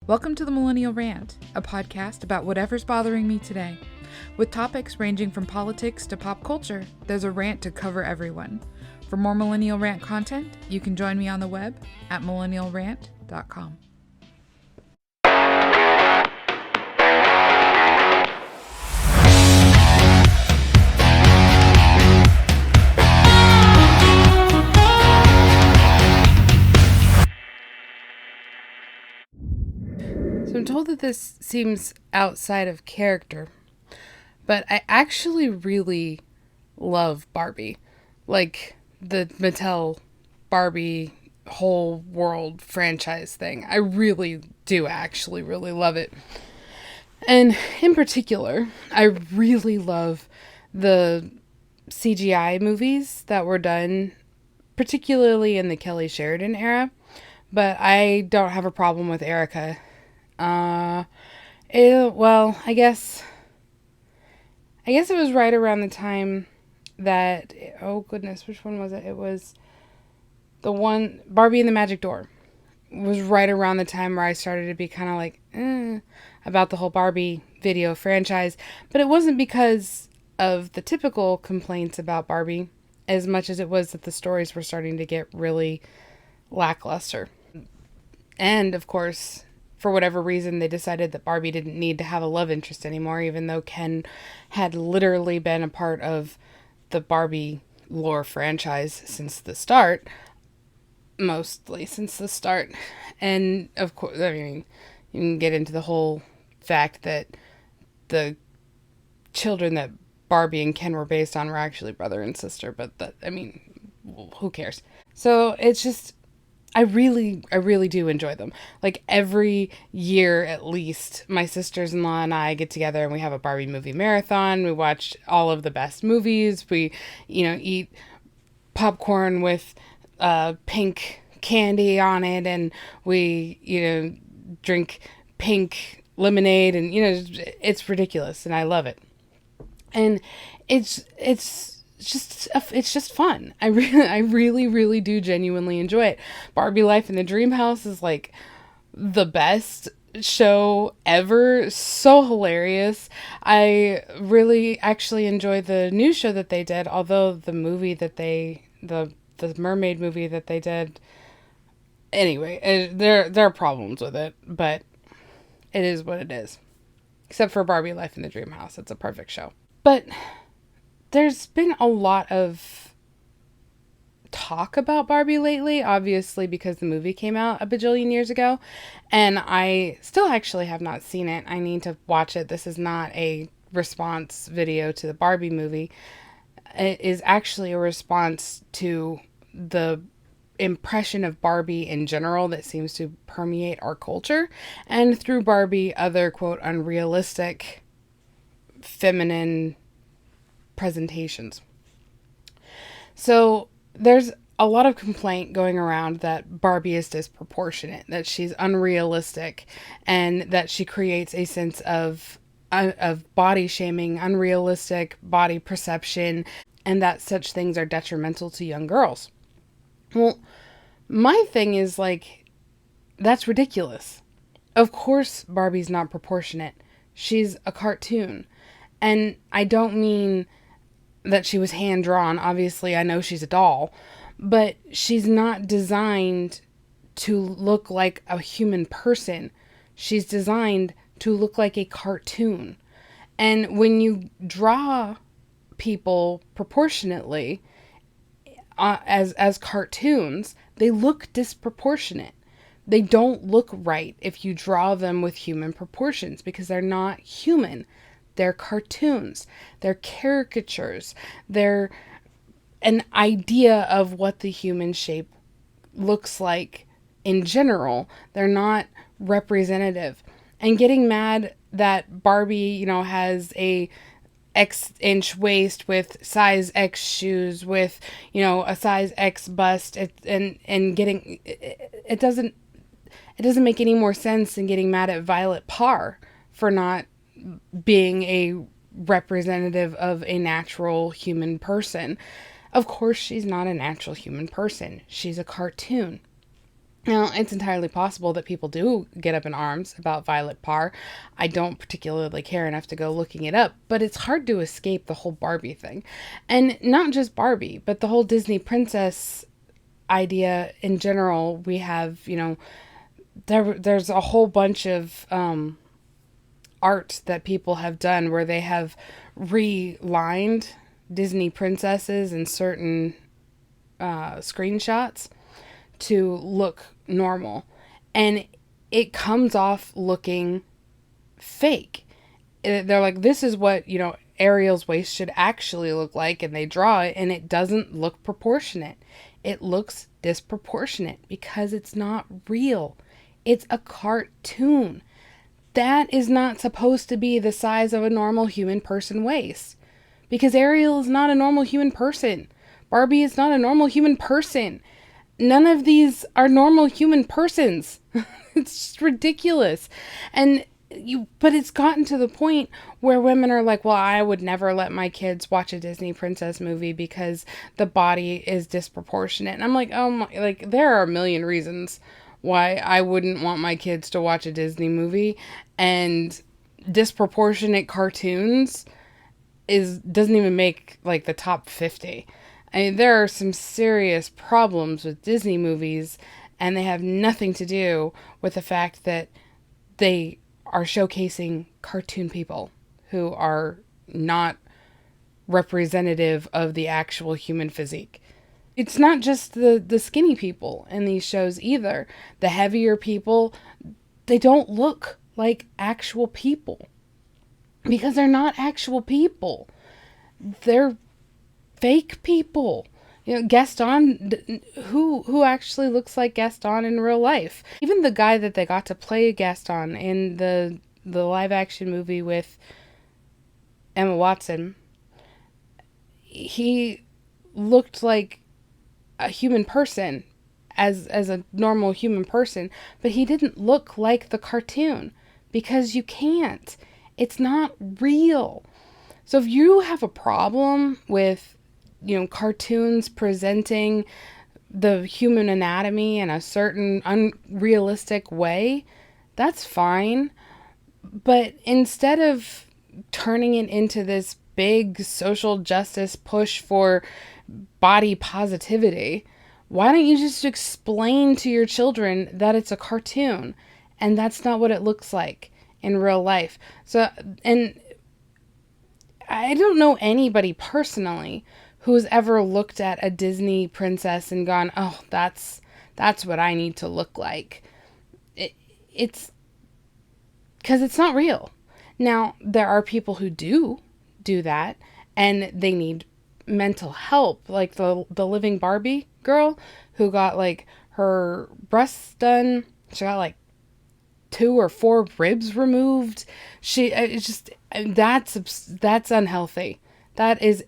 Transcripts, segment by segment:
Welcome to the Millennial Rant, a podcast about whatever's bothering me today. With topics ranging from politics to pop culture, there's a rant to cover everyone. For more Millennial Rant content, you can join me on the web at millennialrant.com. So I'm told that this seems outside of character, but I actually really love Barbie. Like the Mattel Barbie whole world franchise thing. I really do actually really love it. And in particular, I really love the CGI movies that were done, particularly in the Kelly Sheridan era. But I don't have a problem with Erica. I guess it was right around the time that, oh goodness, which one was it? It was the one, Barbie and the Magic Door. It was right around the time where I started to be kind of like, about the whole Barbie video franchise. But it wasn't because of the typical complaints about Barbie, as much as it was that the stories were starting to get really lackluster. And, of course, for whatever reason, they decided that Barbie didn't need to have a love interest anymore, even though Ken had literally been a part of the Barbie lore franchise since the start. Mostly since the start. And, of course, I mean, you can get into the whole fact that the children that Barbie and Ken were based on were actually brother and sister, but that, I mean, who cares? So it's just, I really do enjoy them. Like every year at least, my sisters-in-law and I get together and we have a Barbie movie marathon. We watch all of the best movies. We, eat popcorn with pink candy on it, and we, drink pink lemonade, and it's ridiculous, and I love it. And it's just fun. I really do genuinely enjoy it. Barbie Life in the Dream House is like the best show ever. So hilarious. I really actually enjoy the new show that they did, although the movie that the mermaid movie that they did, anyway, there are problems with it, but it is what it is. Except for Barbie Life in the Dream House. It's a perfect show. But there's been a lot of talk about Barbie lately, obviously because the movie came out a bajillion years ago, and I still actually have not seen it. I need to watch it. This is not a response video to the Barbie movie. It is actually a response to the impression of Barbie in general that seems to permeate our culture, and through Barbie, other, quote, unrealistic feminine presentations. So there's a lot of complaint going around that Barbie is disproportionate, that she's unrealistic, and that she creates a sense of body shaming, unrealistic body perception, and that such things are detrimental to young girls. Well, my thing is that's ridiculous. Of course Barbie's not proportionate. She's a cartoon. And I don't mean that she was hand-drawn. Obviously, I know she's a doll. But she's not designed to look like a human person. She's designed to look like a cartoon. And when you draw people proportionately as cartoons, they look disproportionate. They don't look right if you draw them with human proportions because they're not human. They're cartoons. They're caricatures. They're an idea of what the human shape looks like in general. They're not representative. And getting mad that Barbie, has a X-inch waist with size X shoes with, a size X bust, and getting it doesn't make any more sense than getting mad at Violet Parr for not being a representative of a natural human person. Of course, she's not a natural human person. She's a cartoon. Now, it's entirely possible that people do get up in arms about Violet Parr. I don't particularly care enough to go looking it up, but it's hard to escape the whole Barbie thing. And not just Barbie, but the whole Disney princess idea in general. We have, there's a whole bunch of art that people have done where they have relined Disney princesses in certain screenshots to look normal. And it comes off looking fake. They're like, this is what, Ariel's waist should actually look like, and they draw it, and it doesn't look proportionate. It looks disproportionate because it's not real. It's a cartoon. That is not supposed to be the size of a normal human person waist. Because Ariel is not a normal human person. Barbie is not a normal human person. None of these are normal human persons. It's just ridiculous. But it's gotten to the point where women are like, well, I would never let my kids watch a Disney princess movie because the body is disproportionate. And I'm like, oh my, like, there are a million reasons why I wouldn't want my kids to watch a Disney movie, and disproportionate cartoons doesn't even make like the top 50. I mean, there are some serious problems with Disney movies, and they have nothing to do with the fact that they are showcasing cartoon people who are not representative of the actual human physique. It's not just the skinny people in these shows either. The heavier people, they don't look like actual people because they're not actual people. They're fake people. Gaston, who actually looks like Gaston in real life. Even the guy that they got to play Gaston in the live action movie with Emma Watson, he looked like a human person as a normal human person, but he didn't look like the cartoon because you can't. It's not real. So if you have a problem with cartoons presenting the human anatomy in a certain unrealistic way, that's fine. But instead of turning it into this big social justice push for body positivity, why don't you just explain to your children that it's a cartoon and that's not what it looks like in real life? So, and I don't know anybody personally who's ever looked at a Disney princess and gone, oh, that's what I need to look like. It's because it's not real. Now, there are people who do that, and they need mental help, like the living Barbie girl who got like her breasts done. She got like 2 or 4 ribs removed. That's unhealthy. That is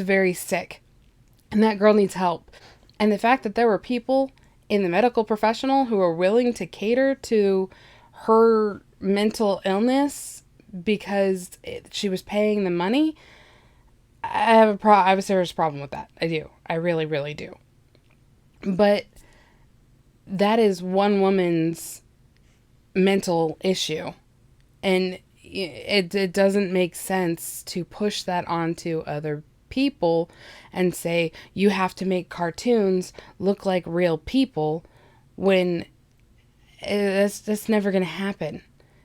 very sick. And that girl needs help. And the fact that there were people in the medical professional who were willing to cater to her mental illness because she was paying the money, I have a serious problem with that. I do. I really, really do. But that is one woman's mental issue. And it doesn't make sense to push that onto other people and say, you have to make cartoons look like real people when that's never going to happen.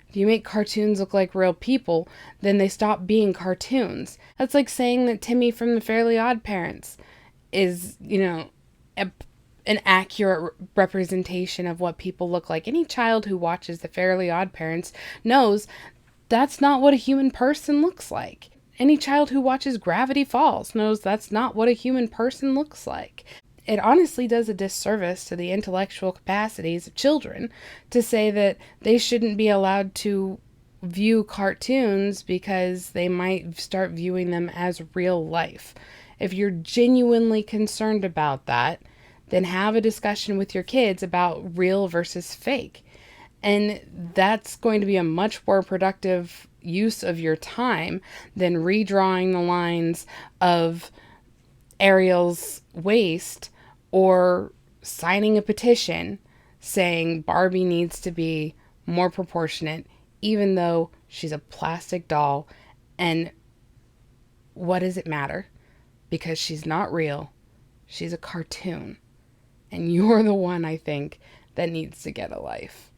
If you make cartoons look like real people, then they stop being cartoons. That's like saying that Timmy from the Fairly Odd Parents is, an accurate representation of what people look like. Any child who watches the Fairly Odd Parents knows that's not what a human person looks like. Any child who watches Gravity Falls knows that's not what a human person looks like. It honestly does a disservice to the intellectual capacities of children to say that they shouldn't be allowed to view cartoons because they might start viewing them as real life. If you're genuinely concerned about that, then have a discussion with your kids about real versus fake. And that's going to be a much more productive use of your time than redrawing the lines of Ariel's waist or signing a petition saying Barbie needs to be more proportionate, even though she's a plastic doll. And what does it matter? Because she's not real. She's a cartoon. And you're the one, I think, that needs to get a life.